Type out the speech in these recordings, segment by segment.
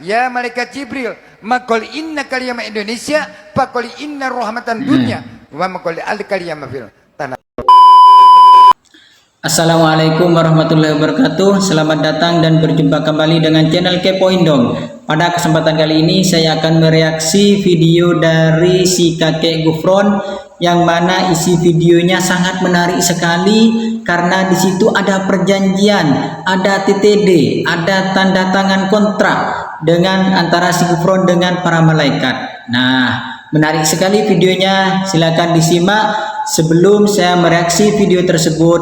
ya malaikat Jibril, maqul inna kaliyama Indonesia, faqul inna rahmatan dunya, wa maqul al kaliyama fil tanah. Assalamualaikum warahmatullahi wabarakatuh. Selamat datang dan berjumpa kembali dengan channel Kepo Indong. Pada kesempatan kali ini saya akan mereaksi video dari si kakek Gufron, yang mana isi videonya sangat menarik sekali karena di situ ada perjanjian, ada TTD, ada tanda tangan kontrak dengan antara si Gufron dengan para malaikat. Nah, menarik sekali videonya, silakan disimak. Sebelum saya mereaksi video tersebut,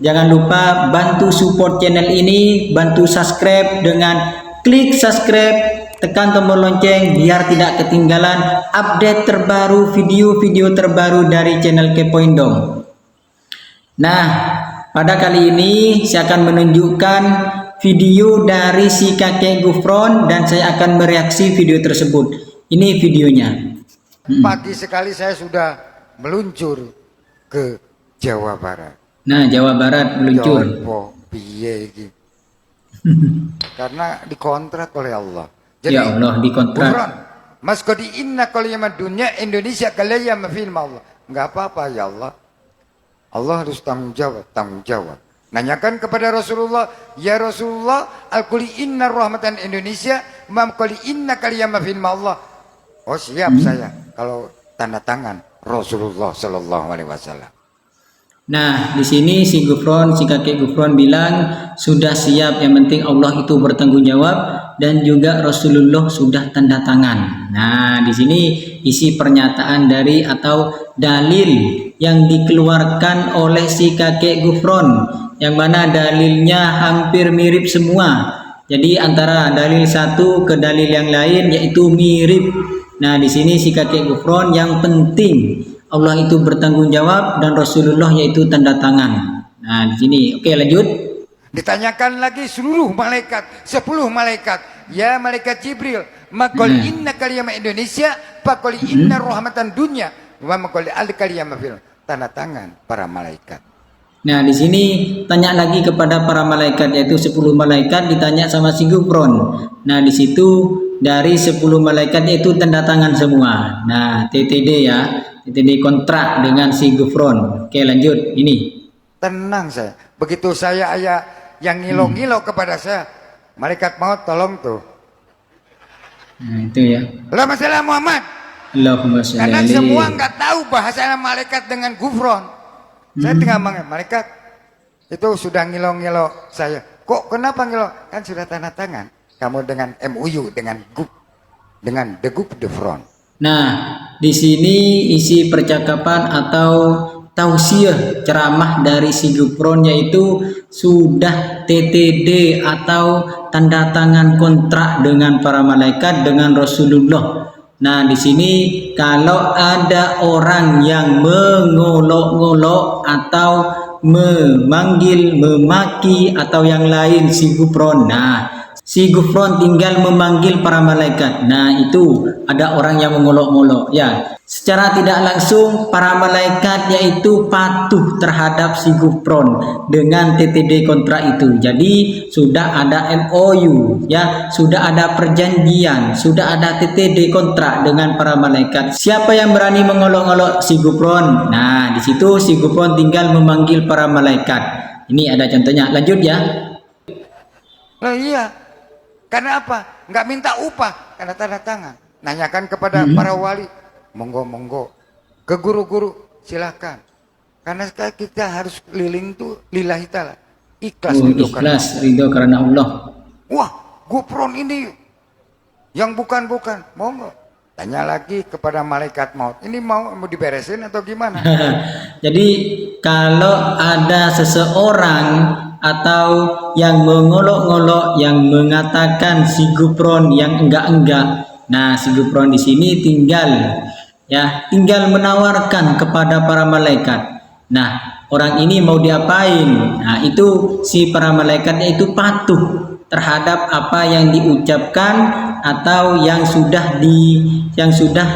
jangan lupa bantu support channel ini, bantu subscribe dengan klik subscribe, tekan tombol lonceng biar tidak ketinggalan update terbaru, video-video terbaru dari channel Kepo Indong. Nah, pada kali ini saya akan menunjukkan video dari si kakek Gufron dan saya akan mereaksi video tersebut. Ini videonya. Pagi sekali saya sudah meluncur ke Jawa Barat. Nah, Jawa Barat meluncur. Piye iki. Karena dikontrak oleh Allah. Jadi, Ya Allah, dikontrak. Gufron, Mas Kodi inna kaliyama dunia Indonesia kaliyama film Allah. Enggak apa-apa ya Allah. Allah harus tanggung jawab. Nanyakan kepada Rasulullah, ya Rasulullah, al-kuli inna rahmatan Indonesia, mam kuli inna kaliyama film Allah. Oh siap saya kalau tanda tangan Rasulullah Shallallahu Alaihi Wasallam. Nah, di sini si Gufron, si kakek Gufron bilang sudah siap, yang penting Allah itu bertanggung jawab dan juga Rasulullah sudah tanda tangan. Nah, di sini isi pernyataan dari atau dalil yang dikeluarkan oleh si kakek Gufron, yang mana dalilnya hampir mirip semua. Jadi antara dalil satu ke dalil yang lain yaitu mirip. Nah, di sini si kakek Gufron yang penting Allah itu bertanggung jawab dan Rasulullah yaitu tanda tangan. Nah, di sini oke, lanjut. Ditanyakan lagi seluruh malaikat, 10 malaikat, ya malaikat Jibril, maqul inna kaliyama Indonesia, faqul inna rahmatan dunya, wa maqul al kaliyama fil tanda tangan para malaikat. Nah, di sini tanya lagi kepada para malaikat, yaitu 10 malaikat ditanya sama si Gufron. Nah, di situ dari 10 malaikat itu tanda tangan semua. Nah, TTD ya, TTD kontrak dengan si Gufron. Oke, lanjut. Ini. Tenang saya. Begitu saya ayah yang ngilo-ngilo kepada saya, malaikat maut tolong tuh. Nah, itu ya. Allahumma shalli ala Muhammad. Allahumma sholli Karena alaihi. semua nggak tahu bahasa malaikat dengan Gufron. Saya tinggal malaikat itu sudah ngilo-ngilo saya. Kok kenapa ngilo? Kan sudah tanda tangan. Kamu dengan MUU dengan the Gufron. Nah, di sini isi percakapan atau tausiah ceramah dari si Gufron yaitu sudah TTD atau tanda tangan kontrak dengan para malaikat dengan Rasulullah. Nah, di sini kalau ada orang yang mengolok-ngolok atau memanggil, memaki atau yang lain si Gufron, nah si Gufron tinggal memanggil para malaikat. Nah, itu ada orang yang mengolok-ngolok ya. Secara tidak langsung para malaikat yaitu patuh terhadap si Gufron dengan TTD kontrak itu. Jadi sudah ada MOU ya, sudah ada perjanjian, sudah ada TTD kontrak dengan para malaikat. Siapa yang berani mengolok-ngolok si Gufron? Nah, di situ si Gufron tinggal memanggil para malaikat. Ini ada contohnya. Lanjut ya. Nah iya. Karena apa? Nggak minta upah, karena tanda tangan. Nanyakan kepada para wali, monggo, ke guru-guru silahkan. Karena kita harus keliling tuh lillahi ta'ala. Ikhlas, ridho karena Allah. Wah, Gufron ini yang bukan-bukan, monggo. Tanya lagi kepada malaikat maut, ini mau diberesin atau gimana? Jadi kalau ada seseorang atau yang mengolok-ngolok yang mengatakan si Gufron yang enggak-enggak, nah si Gufron di sini tinggal menawarkan kepada para malaikat. Nah, orang ini mau diapain? Nah, itu si para malaikatnya itu patuh terhadap apa yang diucapkan atau yang sudah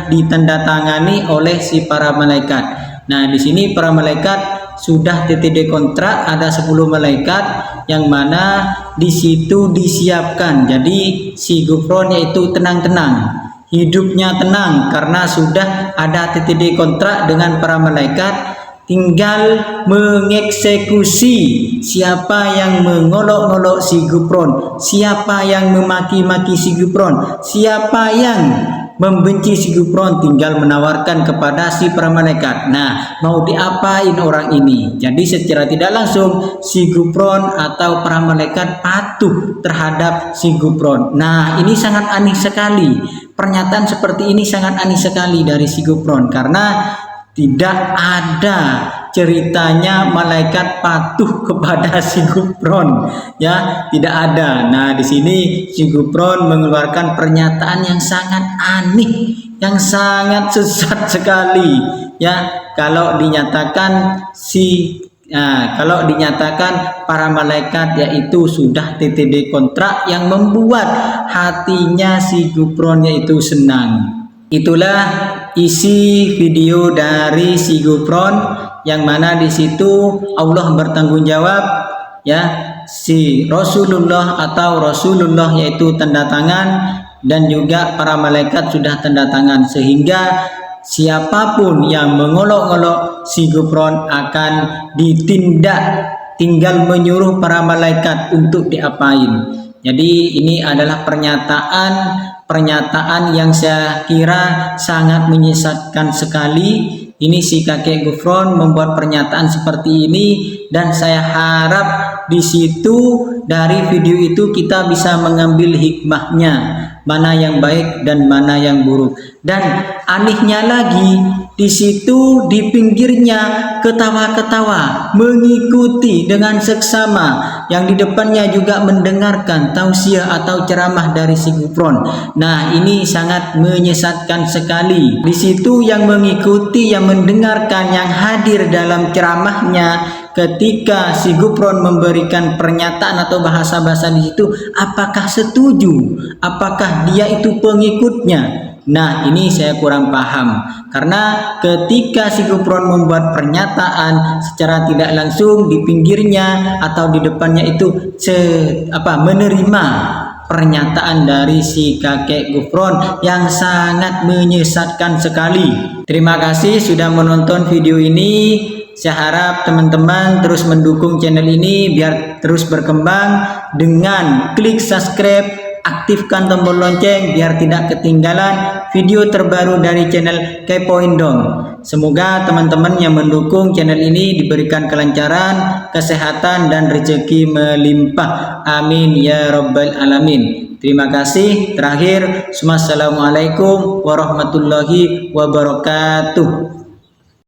ditandatangani oleh si para malaikat. Nah, di sini para malaikat sudah TTD kontrak, ada 10 malaikat yang mana di situ disiapkan. Jadi si Gufron yaitu tenang-tenang, hidupnya tenang karena sudah ada TTD kontrak dengan para malaikat. Tinggal mengeksekusi siapa yang mengolok-olok si Gufron, siapa yang memaki-maki si Gufron, siapa yang membenci si Gufron, tinggal menawarkan kepada si para malaikat. Nah, mau diapain orang ini? Jadi secara tidak langsung si Gufron atau para malaikat patuh terhadap si Gufron. Nah, ini sangat aneh sekali. Pernyataan seperti ini sangat aneh sekali dari si Gufron karena tidak ada ceritanya malaikat patuh kepada si Gufron, ya, tidak ada. Nah, di sini si Gufron mengeluarkan pernyataan yang sangat aneh, yang sangat sesat sekali, ya. Kalau dinyatakan para malaikat yaitu sudah TTD kontrak yang membuat hatinya si Gufron yaitu senang. Itulah isi video dari si Gufron yang mana di situ Allah bertanggung jawab, ya, si Rasulullah atau Rasulullah yaitu tanda tangan dan juga para malaikat sudah tanda tangan, sehingga siapapun yang mengolok-olok si Gufron akan ditindak, tinggal menyuruh para malaikat untuk diapain. Jadi ini adalah pernyataan yang saya kira sangat menyesatkan sekali. Ini si kakek Gufron membuat pernyataan seperti ini, dan saya harap di situ dari video itu kita bisa mengambil hikmahnya, mana yang baik dan mana yang buruk. Dan anehnya lagi, di situ di pinggirnya ketawa-ketawa mengikuti dengan seksama, yang di depannya juga mendengarkan tausiah atau ceramah dari si Gufron. Nah, ini sangat menyesatkan sekali. Di situ yang mengikuti, yang mendengarkan, yang hadir dalam ceramahnya ketika si Gufron memberikan pernyataan atau bahasa-bahasa di situ, apakah setuju? Apakah dia itu pengikutnya? Nah, ini saya kurang paham, karena ketika si Gufron membuat pernyataan secara tidak langsung, di pinggirnya atau di depannya itu menerima pernyataan dari si kakek Gufron yang sangat menyesatkan sekali. Terima kasih sudah menonton video ini. Saya harap teman-teman terus mendukung channel ini biar terus berkembang dengan klik subscribe, aktifkan tombol lonceng biar tidak ketinggalan video terbaru dari channel Kepoin Dong. Semoga teman-teman yang mendukung channel ini diberikan kelancaran, kesehatan, dan rezeki melimpah. Amin ya rabbal alamin. Terima kasih. Terakhir, wassalamualaikum warahmatullahi wabarakatuh.